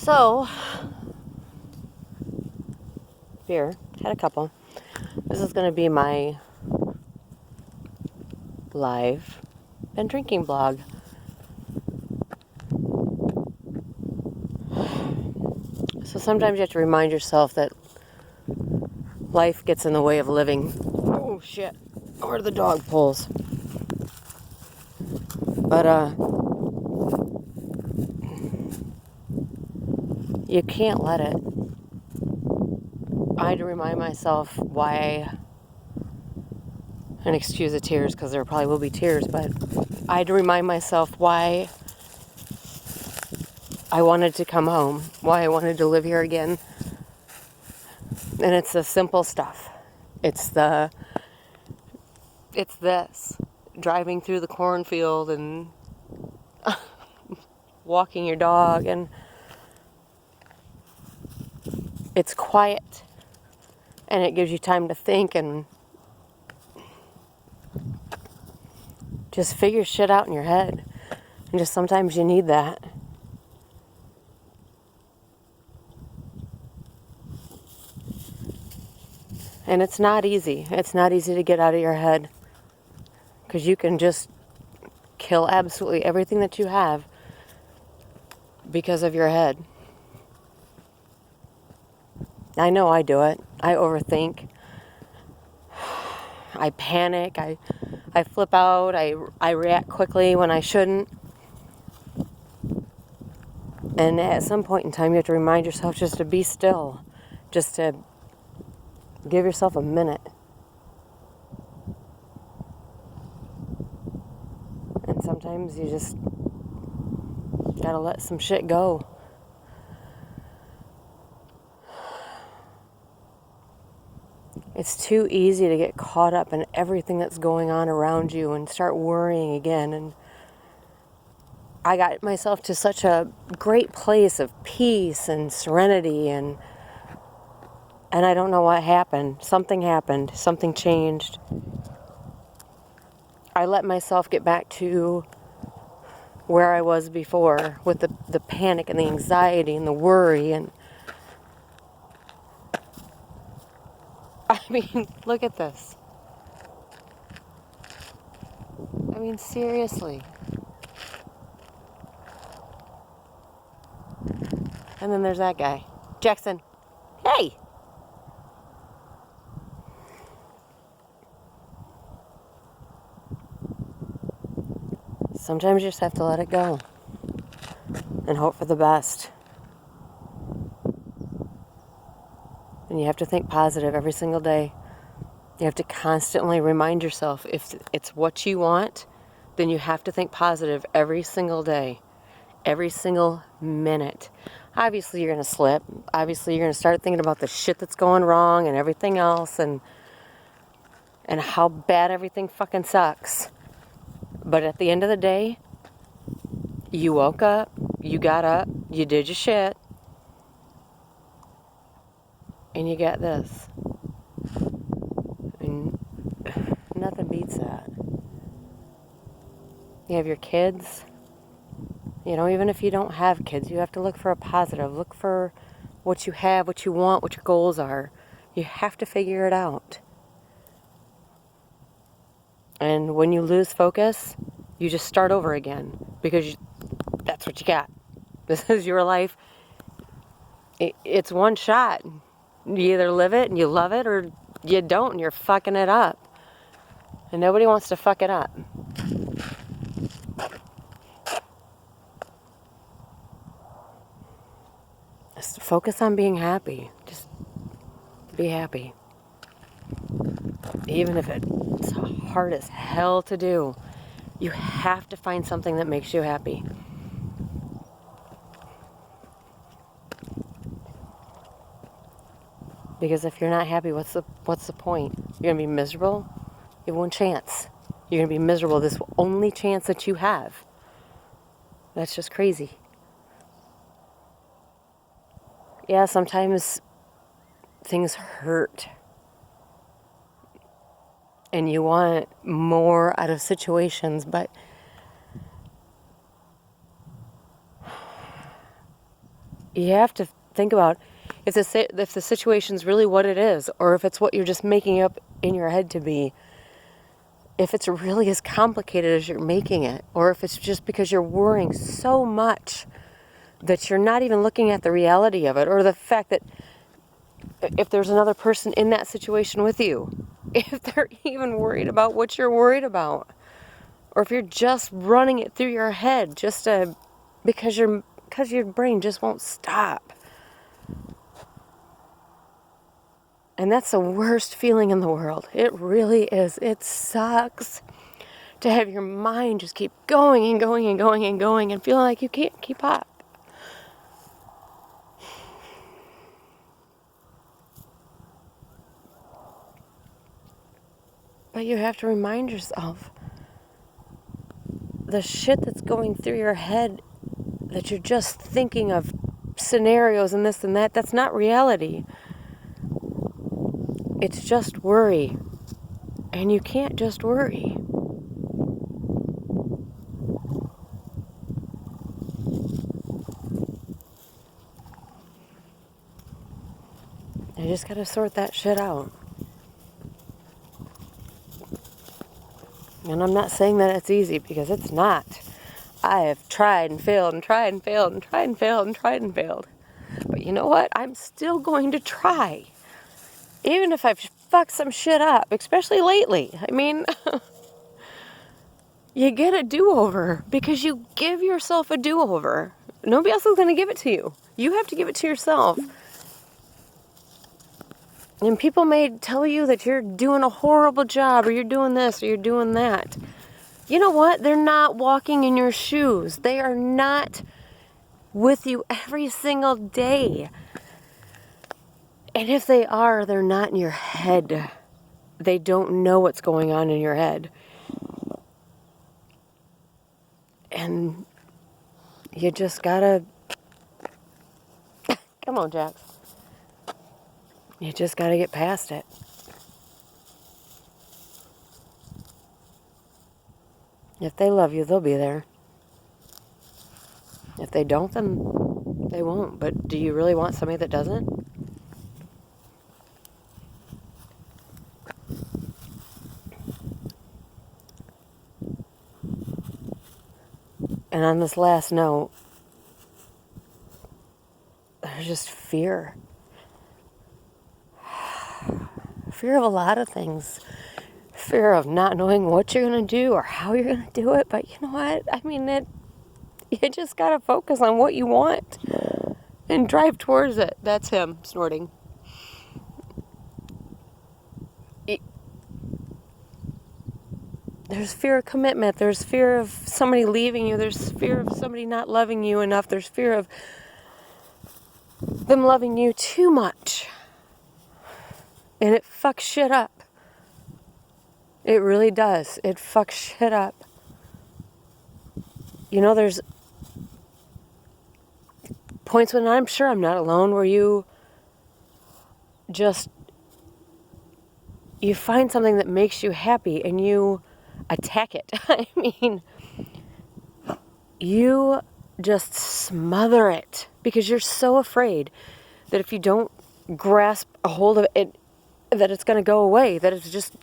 So, beer, had a couple. This is going to be my live and drinking blog. So sometimes you have to remind yourself that life gets in the way of living. Oh shit, where are the dog pulls? But you can't let it. I had to remind myself why, and excuse the tears because there probably will be tears, but I had to remind myself why I wanted to come home, why I wanted to live here again. And it's the simple stuff. It's this. Driving through the cornfield and walking your dog, and it's quiet. And it gives you time to think and just figure shit out in your head. And just sometimes you need that. And it's not easy. It's not easy to get out of your head. Because you can just kill absolutely everything that you have because of your head. I know I do it. I overthink. I panic. I flip out. I react quickly when I shouldn't. And at some point in time, you have to remind yourself just to be still. Just to give yourself a minute. And sometimes you just gotta let some shit go. It's too easy to get caught up in everything that's going on around you and start worrying again. And I got myself to such a great place of peace and serenity, and I don't know what happened. Something happened. Something changed. I let myself get back to where I was before with the panic and the anxiety and the worry. And I mean, look at this. I mean, seriously. And then there's that guy. Jackson. Hey! Sometimes you just have to let it go and hope for the best. And you have to think positive every single day. You have to constantly remind yourself, if it's what you want, then you have to think positive every single day, every single minute. Obviously, you're going to slip. Obviously, you're going to start thinking about the shit that's going wrong and everything else, and how bad everything fucking sucks. But at the end of the day, you woke up, you got up, you did your shit, and you got this. And nothing beats that. You have your kids. You know, even if you don't have kids, you have to look for a positive. Look for what you have, what you want, what your goals are. You have to figure it out. And when you lose focus, you just start over again, because that's what you got. This is your life. It's one shot. You either live it and you love it, or you don't and you're fucking it up. And nobody wants to fuck it up. Just focus on being happy. Just be happy. Even if it's hard as hell to do, you have to find something that makes you happy. Because if you're not happy, what's the point? You're gonna be miserable? You have one chance. You're gonna be miserable this only chance that you have. That's just crazy. Yeah, sometimes things hurt. And you want more out of situations, but You have to think about if the situation's really what it is, or if it's what you're just making up in your head to be. If it's really as complicated as you're making it, or if it's just because you're worrying so much that you're not even looking at the reality of it, or the fact that if there's another person in that situation with you, if they're even worried about what you're worried about, or if you're just running it through your head because your brain just won't stop. And that's the worst feeling in the world. It really is. It sucks to have your mind just keep going and going and going and going and feeling like you can't keep up. But you have to remind yourself, the shit that's going through your head, that you're just thinking of scenarios and this and that, that's not reality. It's just worry. And you can't just worry. You just gotta sort that shit out. And I'm not saying that it's easy, because it's not. I have tried and failed and tried and failed and tried and failed and tried and failed. But you know what? I'm still going to try. Even if I've fucked some shit up, especially lately. I mean, you get a do-over because you give yourself a do-over. Nobody else is going to give it to you. You have to give it to yourself. And people may tell you that you're doing a horrible job, or you're doing this, or you're doing that. You know what? They're not walking in your shoes. They are not with you every single day. And if they are, they're not in your head. They don't know what's going on in your head. And you just gotta... Come on, Jax. You just gotta get past it. If they love you, they'll be there. If they don't, then they won't. But do you really want somebody that doesn't? And on this last note, there's just fear. Fear of a lot of things. Fear of not knowing what you're going to do or how you're going to do it. But you know what? I mean, you just got to focus on what you want and drive towards it. That's him snorting. There's fear of commitment. There's fear of somebody leaving you. There's fear of somebody not loving you enough. There's fear of them loving you too much. And it fucks shit up. It really does. It fucks shit up. You know, there's points when I'm sure I'm not alone where you find something that makes you happy and you attack it. I mean, you just smother it because you're so afraid that if you don't grasp a hold of it, that it's going to go away, that it's just...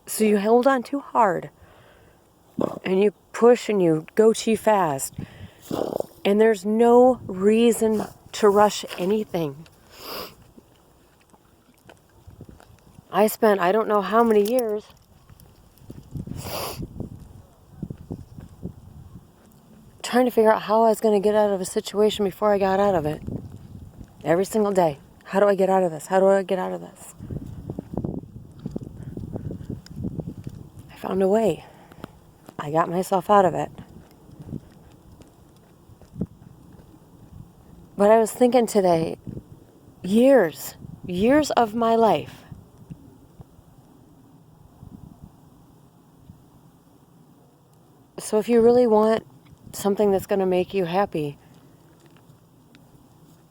So you hold on too hard and you push and you go too fast. And there's no reason to rush anything. I spent I don't know how many years trying to figure out how I was going to get out of a situation before I got out of it. Every single day. How do I get out of this? How do I get out of this? I found a way. I got myself out of it. But I was thinking today, years of my life, so if you really want something that's going to make you happy,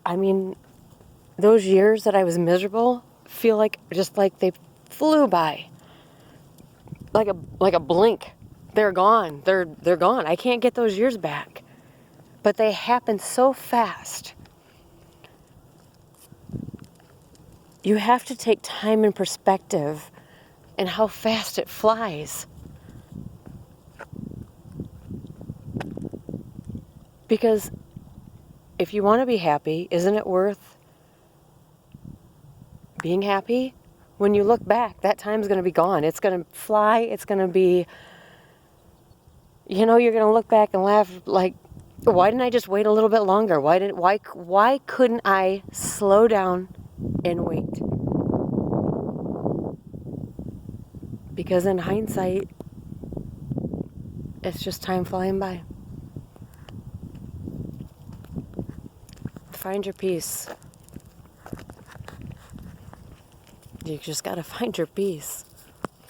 I mean, those years that I was miserable feel like they flew by. Like a blink. They're gone. They're gone. I can't get those years back. But they happen so fast. You have to take time and perspective and how fast it flies. Because if you want to be happy, isn't it worth being happy? When you look back, that time's going to be gone. It's going to fly. It's going to be, you're going to look back and laugh like, why didn't I just wait a little bit longer? Why couldn't I slow down and wait? Because in hindsight, it's just time flying by. Find your peace. You just got to find your peace.